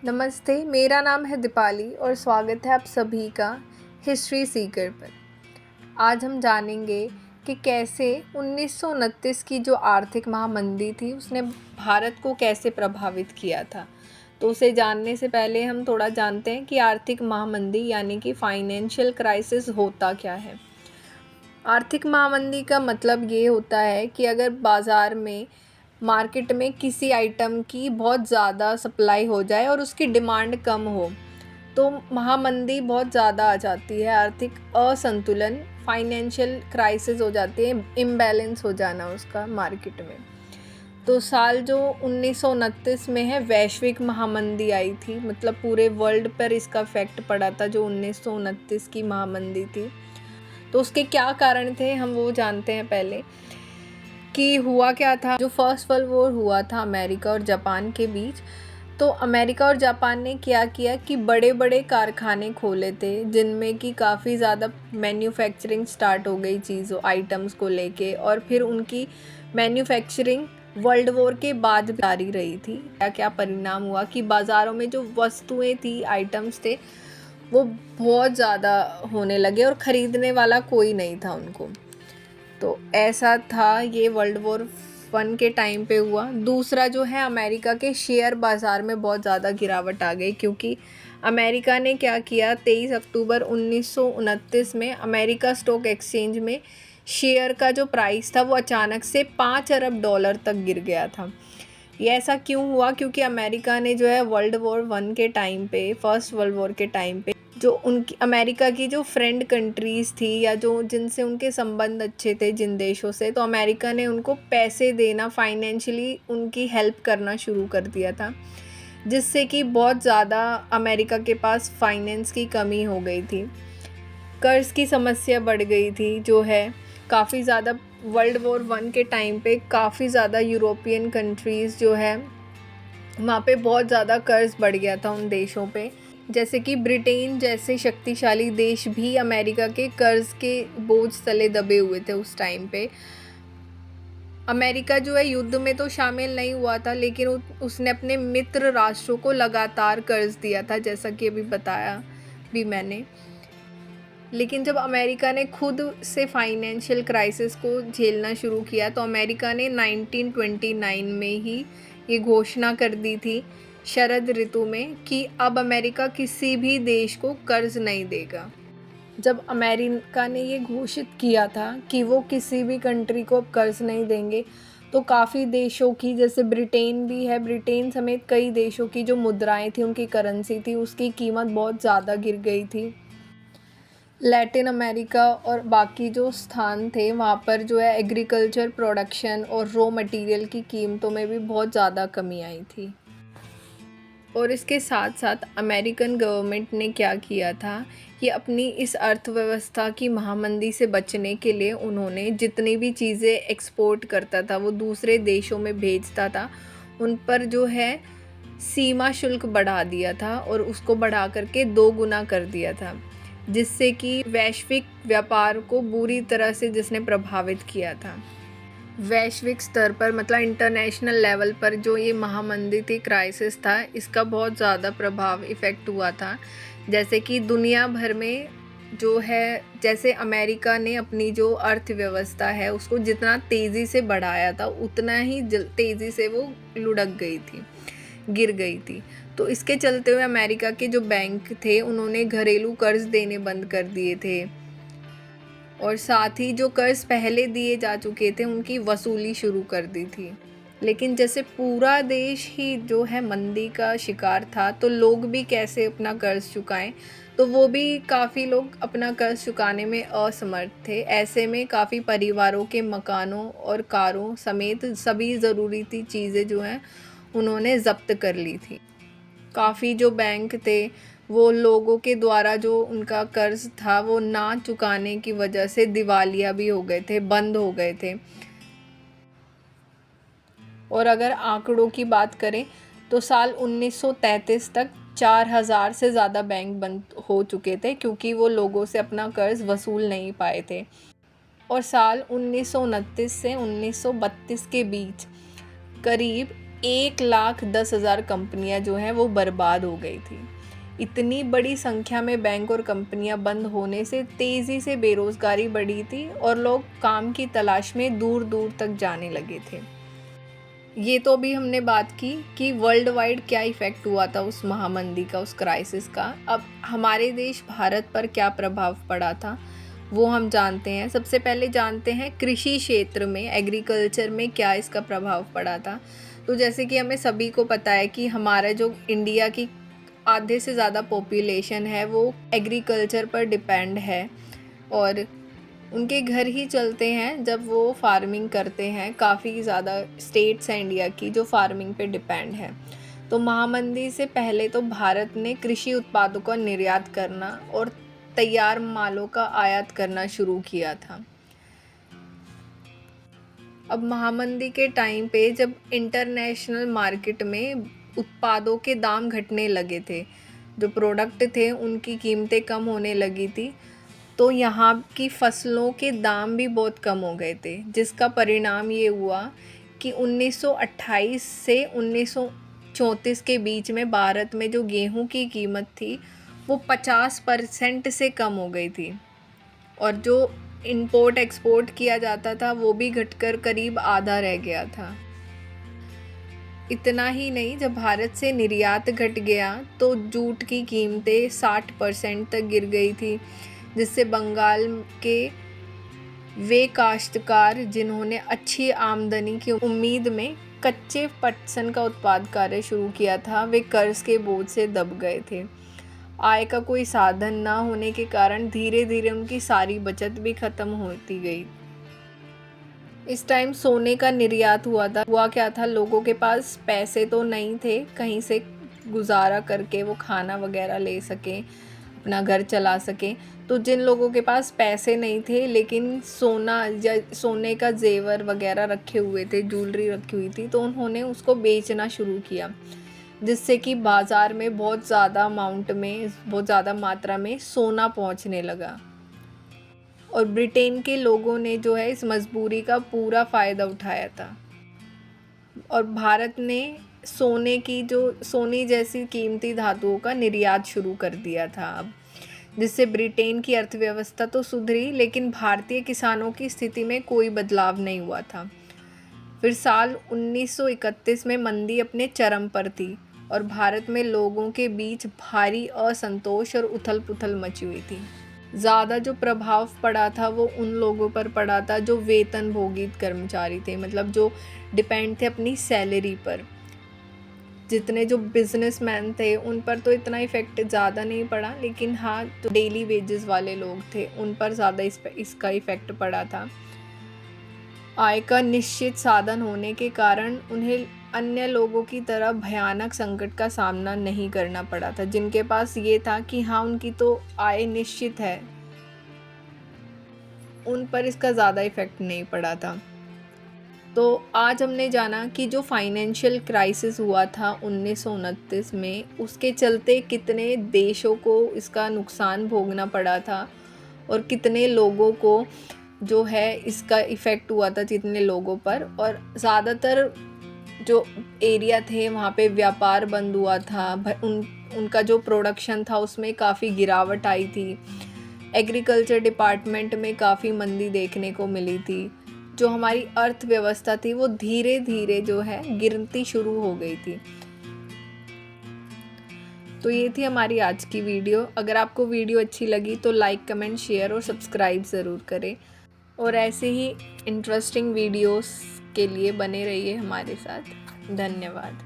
नमस्ते, मेरा नाम है दीपाली और स्वागत है आप सभी का हिस्ट्री सीकर पर। आज हम जानेंगे कि कैसे 1929 की जो आर्थिक महामंदी थी उसने भारत को कैसे प्रभावित किया था। तो उसे जानने से पहले हम थोड़ा जानते हैं कि आर्थिक महामंदी यानी कि फाइनेंशियल क्राइसिस होता क्या है। आर्थिक महामंदी का मतलब ये होता है कि अगर बाज़ार में मार्केट में किसी आइटम की बहुत ज़्यादा सप्लाई हो जाए और उसकी डिमांड कम हो तो महामंदी बहुत ज़्यादा आ जाती है। आर्थिक असंतुलन, फाइनेंशियल क्राइसिस हो जाती है, इम्बैलेंस हो जाना उसका मार्केट में। तो साल जो 1929 में है वैश्विक महामंदी आई थी, मतलब पूरे वर्ल्ड पर इसका इफेक्ट पड़ा था जो 1929 की महामंदी थी। तो उसके क्या कारण थे हम वो जानते हैं पहले कि हुआ क्या था। जो फर्स्ट वर्ल्ड वॉर हुआ था अमेरिका और जापान के बीच, तो अमेरिका और जापान ने क्या किया कि बड़े बड़े कारखाने खोले थे जिनमें कि काफ़ी ज़्यादा मैन्युफैक्चरिंग स्टार्ट हो गई चीज़ों आइटम्स को लेके, और फिर उनकी मैन्युफैक्चरिंग वर्ल्ड वॉर के बाद भी जारी रही थी। क्या क्या परिणाम हुआ कि बाज़ारों में जो वस्तुएं थी, आइटम्स थे, वो बहुत ज़्यादा होने लगे और ख़रीदने वाला कोई नहीं था उनको। तो ऐसा था, ये वर्ल्ड वॉर 1 के टाइम पे हुआ। दूसरा जो है अमेरिका के शेयर बाज़ार में बहुत ज़्यादा गिरावट आ गई क्योंकि अमेरिका ने क्या किया, 23 अक्टूबर 1929 में अमेरिका स्टॉक एक्सचेंज में शेयर का जो प्राइस था वो अचानक से $5 अरब तक गिर गया था। ये ऐसा क्यों हुआ? क्योंकि अमेरिका ने जो है वर्ल्ड वॉर 1 के टाइम पे, फर्स्ट वर्ल्ड वॉर के टाइम पे, जो उनकी अमेरिका की जो फ्रेंड कंट्रीज़ थी या जो जिनसे उनके संबंध अच्छे थे जिन देशों से, तो अमेरिका ने उनको पैसे देना, फाइनेंशियली उनकी हेल्प करना शुरू कर दिया था, जिससे कि बहुत ज़्यादा अमेरिका के पास फाइनेंस की कमी हो गई थी। कर्ज़ की समस्या बढ़ गई थी जो है काफ़ी ज़्यादा। वर्ल्ड वॉर 1 के टाइम पे काफ़ी ज़्यादा यूरोपियन कंट्रीज़ जो है वहाँ पे बहुत ज़्यादा कर्ज़ बढ़ गया था उन देशों पे। जैसे कि ब्रिटेन जैसे शक्तिशाली देश भी अमेरिका के कर्ज़ के बोझ तले दबे हुए थे उस टाइम पे। अमेरिका जो है युद्ध में तो शामिल नहीं हुआ था, लेकिन उसने अपने मित्र राष्ट्रों को लगातार कर्ज़ दिया था, जैसा कि अभी बताया भी मैंने। लेकिन जब अमेरिका ने खुद से फाइनेंशियल क्राइसिस को झेलना शुरू किया तो अमेरिका ने 1929 में ही ये घोषणा कर दी थी शरद ऋतु में कि अब अमेरिका किसी भी देश को कर्ज नहीं देगा। जब अमेरिका ने ये घोषित किया था कि वो किसी भी कंट्री को अब कर्ज नहीं देंगे, तो काफ़ी देशों की, जैसे ब्रिटेन भी है, ब्रिटेन समेत कई देशों की जो मुद्राएं थी, उनकी करेंसी थी, उसकी कीमत बहुत ज़्यादा गिर गई थी। लैटिन अमेरिका और बाकी जो स्थान थे वहाँ पर जो है एग्रीकल्चर प्रोडक्शन और रॉ मटेरियल की कीमतों में भी बहुत ज़्यादा कमी आई थी। और इसके साथ साथ अमेरिकन गवर्नमेंट ने क्या किया था कि अपनी इस अर्थव्यवस्था की महामंदी से बचने के लिए उन्होंने जितनी भी चीज़ें एक्सपोर्ट करता था वो दूसरे देशों में भेजता था, उन पर जो है सीमा शुल्क बढ़ा दिया था और उसको बढ़ा करके 2 गुना कर दिया था, जिससे कि वैश्विक व्यापार को बुरी तरह से जिसने प्रभावित किया था। वैश्विक स्तर पर, मतलब इंटरनेशनल लेवल पर जो ये महामंदी थी, क्राइसिस था, इसका बहुत ज़्यादा प्रभाव इफ़ेक्ट हुआ था। जैसे कि दुनिया भर में जो है, जैसे अमेरिका ने अपनी जो अर्थव्यवस्था है उसको जितना तेज़ी से बढ़ाया था उतना ही तेज़ी से वो लुढ़क गई थी, गिर गई थी। तो इसके चलते हुए अमेरिका के जो बैंक थे उन्होंने घरेलू कर्ज देने बंद कर दिए थे और साथ ही जो कर्ज पहले दिए जा चुके थे उनकी वसूली शुरू कर दी थी। लेकिन जैसे पूरा देश ही जो है मंदी का शिकार था, तो लोग भी कैसे अपना कर्ज चुकाएं, तो वो भी काफ़ी लोग अपना कर्ज चुकाने में असमर्थ थे। ऐसे में काफ़ी परिवारों के मकानों और कारों समेत सभी ज़रूरी चीज़ें जो हैं उन्होंने ज़ब्त कर ली थी। काफ़ी जो बैंक थे वो लोगों के द्वारा जो उनका कर्ज था वो ना चुकाने की वजह से दिवालिया भी हो गए थे, बंद हो गए थे। और अगर आंकड़ों की बात करें तो साल 1933 तक 4000 से ज़्यादा बैंक बंद हो चुके थे क्योंकि वो लोगों से अपना कर्ज वसूल नहीं पाए थे। और साल 1929 से 1932 के बीच करीब 1,10,000 कंपनियां जो हैं वो बर्बाद हो गई थी। इतनी बड़ी संख्या में बैंक और कंपनियां बंद होने से तेज़ी से बेरोज़गारी बढ़ी थी और लोग काम की तलाश में दूर दूर तक जाने लगे थे। ये तो अभी हमने बात की कि वर्ल्ड वाइड क्या इफ़ेक्ट हुआ था उस महामंदी का, उस क्राइसिस का। अब हमारे देश भारत पर क्या प्रभाव पड़ा था वो हम जानते हैं। सबसे पहले जानते हैं कृषि क्षेत्र में, एग्रीकल्चर में क्या इसका प्रभाव पड़ा था। तो जैसे कि हमें सभी को पता है कि हमारा जो इंडिया की आधे से ज़्यादा पॉपुलेशन है वो एग्रीकल्चर पर डिपेंड है और उनके घर ही चलते हैं जब वो फार्मिंग करते हैं। काफ़ी ज़्यादा स्टेट्स हैं इंडिया की जो फार्मिंग पे डिपेंड है। तो महामंदी से पहले तो भारत ने कृषि उत्पादों का निर्यात करना और तैयार मालों का आयात करना शुरू किया था। अब महामंदी के टाइम पे जब इंटरनेशनल मार्केट में उत्पादों के दाम घटने लगे थे, जो प्रोडक्ट थे उनकी कीमतें कम होने लगी थी, तो यहाँ की फसलों के दाम भी बहुत कम हो गए थे, जिसका परिणाम ये हुआ कि 1928 से 1934 के बीच में भारत में जो गेहूं की कीमत थी वो 50% से कम हो गई थी और जो इंपोर्ट एक्सपोर्ट किया जाता था वो भी घटकर करीब आधा रह गया था। इतना ही नहीं, जब भारत से निर्यात घट गया तो जूट की कीमतें 60% तक गिर गई थी, जिससे बंगाल के वे काश्तकार जिन्होंने अच्छी आमदनी की उम्मीद में कच्चे पटसन का उत्पाद कार्य शुरू किया था, वे कर्ज के बोझ से दब गए थे। आय का कोई साधन ना होने के कारण धीरे धीरे उनकी सारी बचत भी खत्म होती गई। इस टाइम सोने का निर्यात हुआ क्या था, लोगों के पास पैसे तो नहीं थे कहीं से गुजारा करके वो खाना वगैरह ले सकें, अपना घर चला सकें। तो जिन लोगों के पास पैसे नहीं थे लेकिन सोना या सोने का जेवर वगैरह रखे हुए थे, ज्वेलरी रखी हुई थी, तो उन्होंने उसको बेचना शुरू किया, जिससे कि बाज़ार में बहुत ज़्यादा बहुत ज़्यादा मात्रा में सोना पहुंचने लगा। और ब्रिटेन के लोगों ने जो है इस मजबूरी का पूरा फ़ायदा उठाया था और भारत ने सोने जैसी कीमती धातुओं का निर्यात शुरू कर दिया था अब, जिससे ब्रिटेन की अर्थव्यवस्था तो सुधरी लेकिन भारतीय किसानों की स्थिति में कोई बदलाव नहीं हुआ था। फिर साल 1931 में मंदी अपने चरम पर थी और भारत में लोगों के बीच भारी असंतोष और उथल पुथल मची हुई थी। ज़्यादा जो प्रभाव पड़ा था वो उन लोगों पर पड़ा था जो वेतन भोगी कर्मचारी थे, मतलब जो डिपेंड थे अपनी सैलरी पर। जितने जो बिजनेसमैन थे उन पर तो इतना इफ़ेक्ट ज़्यादा नहीं पड़ा, लेकिन हाँ जो डेली वेजेस वाले लोग थे उन पर ज़्यादा इसका इफ़ेक्ट पड़ा था। आय का निश्चित साधन होने के कारण उन्हें अन्य लोगों की तरह भयानक संकट का सामना नहीं करना पड़ा था। जिनके पास ये था कि हाँ उनकी तो आय निश्चित है, उन पर इसका ज़्यादा इफ़ेक्ट नहीं पड़ा था। तो आज हमने जाना कि जो फाइनेंशियल क्राइसिस हुआ था 1929 में, उसके चलते कितने देशों को इसका नुकसान भोगना पड़ा था और कितने लोगों को जो है इसका इफ़ेक्ट हुआ था, जितने लोगों पर। और ज़्यादातर जो एरिया थे वहाँ पे व्यापार बंद हुआ था, उनका जो प्रोडक्शन था उसमें काफ़ी गिरावट आई थी। एग्रीकल्चर डिपार्टमेंट में काफ़ी मंदी देखने को मिली थी। जो हमारी अर्थव्यवस्था थी वो धीरे धीरे जो है गिरती शुरू हो गई थी। तो ये थी हमारी आज की वीडियो। अगर आपको वीडियो अच्छी लगी तो लाइक, कमेंट, शेयर और सब्सक्राइब ज़रूर करें और ऐसे ही इंटरेस्टिंग वीडियोस के लिए बने रहिए हमारे साथ। धन्यवाद।